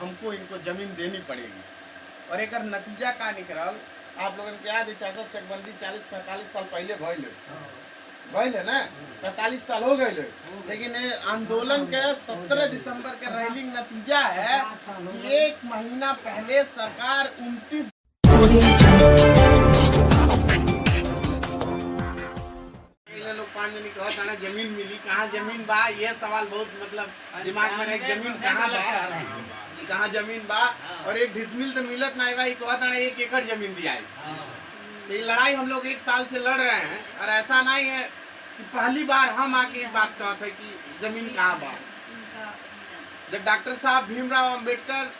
हमको इनको जमीन देनी पड़ेगी। और एक नतीजा का निकल आप लोगों के याद है, चाचा चकबंदी 40-45 साल पहले भइल है ना, 45 साल हो गए। लेकिन आंदोलन के 17 दिसंबर के रैली नतीजा है कि 1 महीना पहले सरकार 29 लोग 5 जन कहत जमीन मिली, कहाँ जमीन बा, ये सवाल बहुत मतलब दिमाग में रहे, जमीन कहाँ बा, कहाँ जमीन बा। और 1 डिसमिल तो मिलत नहीं भाई, कहत 1 एकड़ जमीन दिया है। तो ये लड़ाई हम लोग 1 साल से लड़ रहे हैं, और ऐसा नहीं है कि पहली बार हम आके बात कहते हैं कि जमीन कहाँ बा। जब डॉक्टर साहब भीमराव अंबेडकर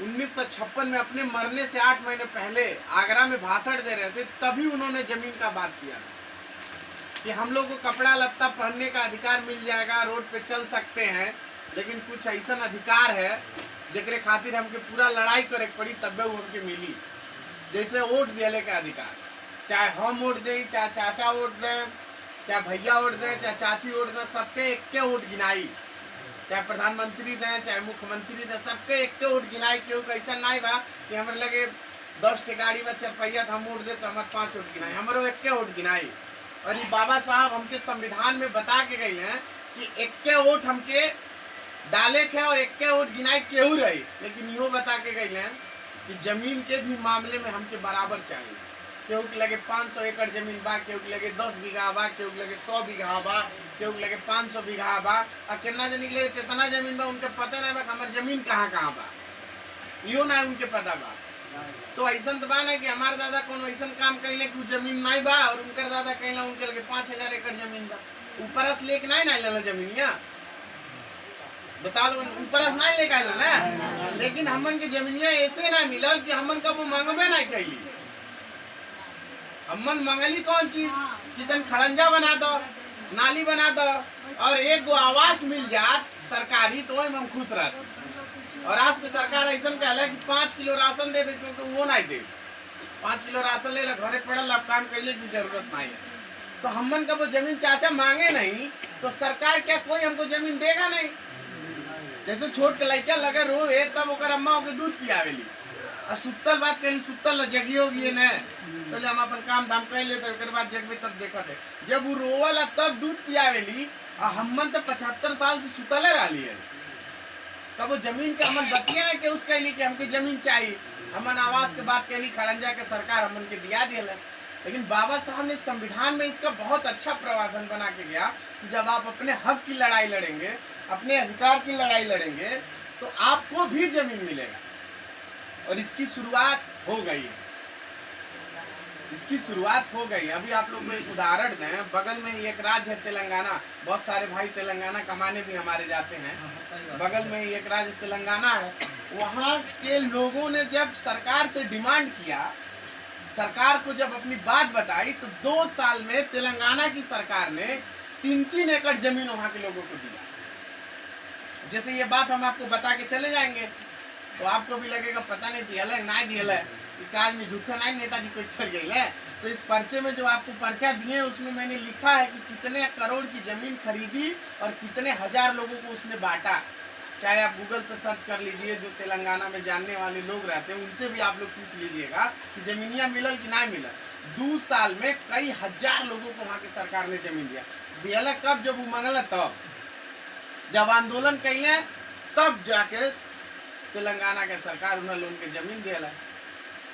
1956 में अपने मरने से 8 महीने पहले आगरा में भाषण दे रहे थे, तभी उन्होंने जमीन का बात किया कि हम लोग को कपड़ा लत्ता पहनने का अधिकार मिल जाएगा, रोड पे चल सकते हैं, लेकिन कुछ ऐसा अधिकार है जेकरे खातिर हमके पूरा लड़ाई करे पड़ी, तब वो हमके मिली। जैसे वोट दिले का अधिकार, चाहे हम वोट दें, चाहे चाचा वोट दें, चाहे भैया वोट दें, चाहे चाची वोट दें, सबके 1 वोट गिनाई। चाहे प्रधानमंत्री दें, चाहे मुख्यमंत्री दें, सबके 1 वोट गिनाई। क्यों कैसा नहीं बा कि हमारे लगे 10 टे गाड़ी में 4 पहिया हम वोट दे तो हमारे 5 वोट गिनाई, हमारे 1 वोट गिनाई। और ये बाबा साहब हमके संविधान में बता के गए हैं कि 1 वोट हमके डाले के और 1 वोट गिनाई केहू रही। लेकिन यो बता के गए हैं कि जमीन के भी मामले में हमके बराबर चाहिए। केहू के लगे 500 एकड़ जमीन बा, केहू के लगे 10 बीघा बा, केहू के लगे 100 बीघा बा, केहू के लगे 500 बीघा बा। और कितना जन के कितना जमीन बा उनके पता नहीं बा, हमारे जमीन कहाँ कहाँ बा, यो ना उनके पता बा। तो ऐसा तो बा ना कि हमारे दादा कोनो ऐसा काम कैले कि जमीन नहीं बा, और उनके दादा कहला उनके लगे 5000 एकड़ जमीन बा। ऊपर से लेके नहीं ना जमीनिया बता लो, ऊपर से नहीं लेके आए ना। लेकिन हमन के जमीनिया ऐसे ना मिलल कि हमन का वो मांगबे नहीं कैली। हमन मंगली कौन चीज कि तन खड़ंजा बना दो, नाली बना दो, और 1 गो आवास मिल जात सरकारी, तो वही हम खुश रहते। और आज तो सरकार ऐसा कहला कि 5 किलो राशन दे दे, क्योंकि वो नहीं दे। 5 किलो राशन ले ला, घरे पड़ल, अब काम कैले की जरूरत नहीं है। तो हमन का वो जमीन चाचा मांगे नहीं तो सरकार क्या कोई हमको जमीन देगा नहीं। जैसे छोट लड़का लगे रोए तब ओकर अम्मा ओके दूध पियावेली, और सुतल बात कही सुतल जगी होगी न, तो हम अपन काम धाम कर लेते, ओकर बाद जगबे तब देखत है। जब वो रोवला तब दूध पियावेली, और हमन तो 75 साल से सुतले रही है। तब वो जमीन के हमन बतिया ना कि उसके लिए कि हमके जमीन चाहिए। हमन आवास के बात कहली, खड़ंजा के सरकार हमन के दिया दिया। लेकिन बाबा साहब ने संविधान में इसका बहुत अच्छा प्रावधान बना के गया कि जब आप अपने हक की लड़ाई लड़ेंगे, अपने अधिकार की लड़ाई लड़ेंगे, तो आपको भी जमीन मिलेगा। और इसकी शुरुआत हो गई है, इसकी शुरुआत हो गई। अभी आप लोग को एक उदाहरण दें, बगल में एक राज्य है तेलंगाना, बहुत सारे भाई तेलंगाना कमाने भी हमारे जाते हैं। बगल में एक राज्य तेलंगाना है, वहाँ के लोगों ने जब सरकार से डिमांड किया, सरकार को जब अपनी बात बताई, तो 2 साल में तेलंगाना की सरकार ने 3-3 एकड़ जमीन वहाँ के लोगों को दिया। जैसे ये बात हम आपको बता के चले जाएंगे तो आपको भी लगेगा पता नहीं दिया है नहीं दिया है, काज में झूठा नहीं नेताजी को चल गई है। तो इस पर्चे में जो आपको पर्चा दिए उसमें मैंने लिखा है कि कितने करोड़ की जमीन खरीदी और कितने हजार लोगों को उसने बांटा। चाहे आप गूगल पे सर्च कर लीजिए, जो तेलंगाना में जानने वाले लोग रहते हैं उनसे भी आप लोग पूछ लीजिएगा कि जमीनिया मिलल कि नहीं मिलल। 2 साल में कई हजार लोगों को वहाँ की सरकार ने जमीन दिया। कब? जब वो मंगल, तब जब आंदोलन कैले, तब जाके तेलंगाना के सरकार उन्हें लोगों के जमीन दिया।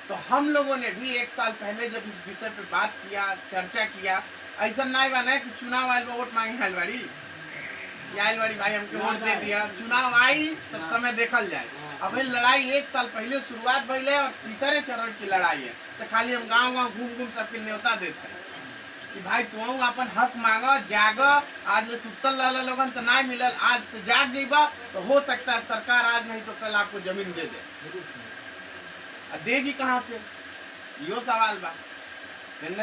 तो हम लोगों ने भी 1 साल पहले जब इस विषय पे बात किया, चर्चा किया, ऐसा नहीं बना कि चुनाव आयल वोट मांगे आयल बाड़ी भाई हमके वोट दे दिया, चुनाव आई तब समय देखल जाए। अब लड़ाई 1 साल पहले शुरुआत भइले और तीसरे चरण की लड़ाई है। तो खाली हम गाँव घूम सबके न्योता देते हैं कि भाई तुम अपन हक मांगो, जागो। आज सुतल रहा लोगन तो नहीं मिलल, आज से जाग जाइबा तो हो सकता है सरकार आज नहीं तो कल आपको जमीन दे दे। देगी कहाँ से, यो सवाल बा।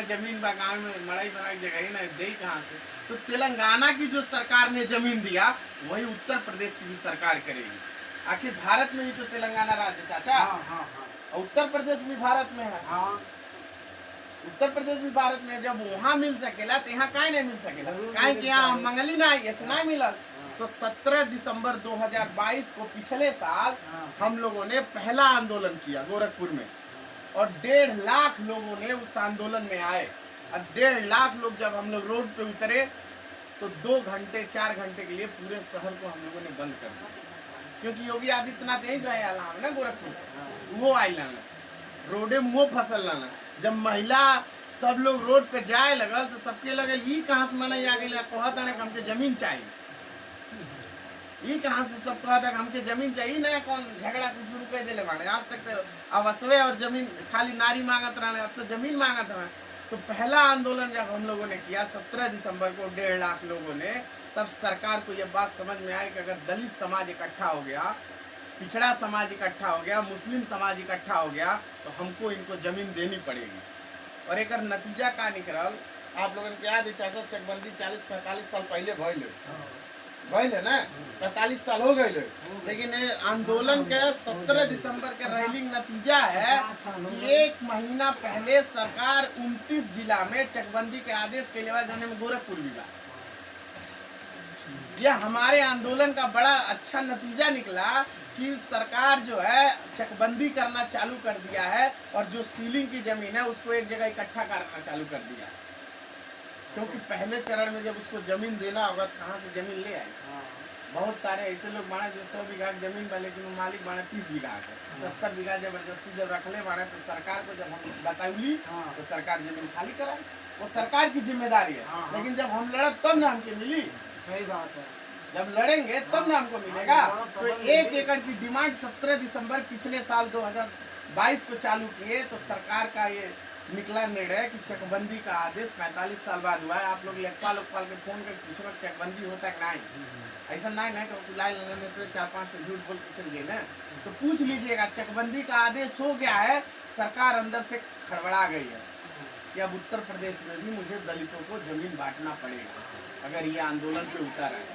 जमीन बा गाँव में मड़ाई बना जगह ना दे कहाँ से। तो तेलंगाना की जो सरकार ने जमीन दिया वही उत्तर प्रदेश की भी सरकार करेगी। आखिर भारत में ही तो तेलंगाना राज्य चाचा। और उत्तर प्रदेश भी भारत में है। उत्तर प्रदेश भी भारत में, जब वहाँ मिल सकेला तो यहाँ कहीं नहीं मिल सकेला। कहीं कि यहाँ मंगली नहीं, ऐसे नहीं मिलल। तो 17 दिसंबर 2022 को पिछले साल हम लोगों ने पहला आंदोलन किया गोरखपुर में, और 1.5 लाख लोगों ने उस आंदोलन में आए। और 1.5 लाख लोग जब हम लोग रोड पे उतरे तो 2 घंटे 4 घंटे के लिए पूरे शहर को हम लोगों ने बंद कर दिया, क्योंकि योगी आदित्यनाथ यही रहे आलाम ना गोरखपुर वो आई लाना रोडे मुँह फसल लाना। जब महिला सब लोग रोड पे जाए लगल तो सबके लगल ई कहाँ से मना आ गई, कहता है हमके जमीन चाहिए, ई कहाँ से सब कहता है हमके जमीन चाहिए, नया कौन झगड़ा शुरू कर दिले बाड़े। आज तक तो अवसवे और जमीन खाली नारी मांगत रहे, अब तो जमीन मांगत रहे। तो पहला आंदोलन जब हम लोगों ने किया 17 दिसंबर को 1.5 लाख लोगों ने, तब सरकार को यह बात समझ में आई कि अगर दलित समाज इकट्ठा हो गया, पिछड़ा समाज इकट्ठा हो गया, मुस्लिम समाज इकट्ठा हो गया, तो हमको इनको जमीन देनी पड़ेगी। और एक नतीजा का निकलल, आप लोगों के याद है चाचा चकबंदी 40-45 साल पहले भइल है ना, 45 साल हो गए, लेकिन आंदोलन के 17 दिसंबर के रैलिंग नतीजा है कि 1 महीना पहले सरकार 29 जिला में चकबंदी के आदेश के लिए जाने में गोरखपुर भी बा। यह हमारे आंदोलन का बड़ा अच्छा नतीजा निकला कि सरकार जो है चकबंदी करना चालू कर दिया है, और जो सीलिंग की जमीन है उसको एक जगह इकट्ठा करना चालू कर दिया। क्योंकि पहले चरण में जब उसको जमीन देना होगा कहाँ से जमीन ले आए। बहुत सारे ऐसे लोग बाड़े जो 100 बीघा की जमीन बा, लेकिन वो मालिक बाड़े 30 बीघा के, 70 बीघा जबरदस्ती जब रखले बाड़े, तो सरकार को जब हम बताउली तो सरकार जमीन खाली कराए, वो सरकार की जिम्मेदारी है। लेकिन जब हम लड़ब तब ना हमके मिली। सही बात है, जब लड़ेंगे तब ना हमको मिलेगा। तो 1 एकड़ की डिमांड 17 दिसंबर पिछले साल 2022 को चालू किए, तो सरकार का ये निकला निर्णय कि चकबंदी का आदेश 45 साल बाद हुआ है। आप लोग लेखपाल के फोन कर पूछो चकबंदी होता है नहीं, ऐसा नहीं कि लाइन लगाने तो 4-5 तो झूठ बोल के चल गए ना, तो पूछ लीजिएगा। चकबंदी का आदेश हो गया है, सरकार अंदर से खड़बड़ा गई है कि अब उत्तर प्रदेश में भी मुझे दलितों को जमीन बांटना पड़ेगा अगर ये आंदोलन पे उतर है।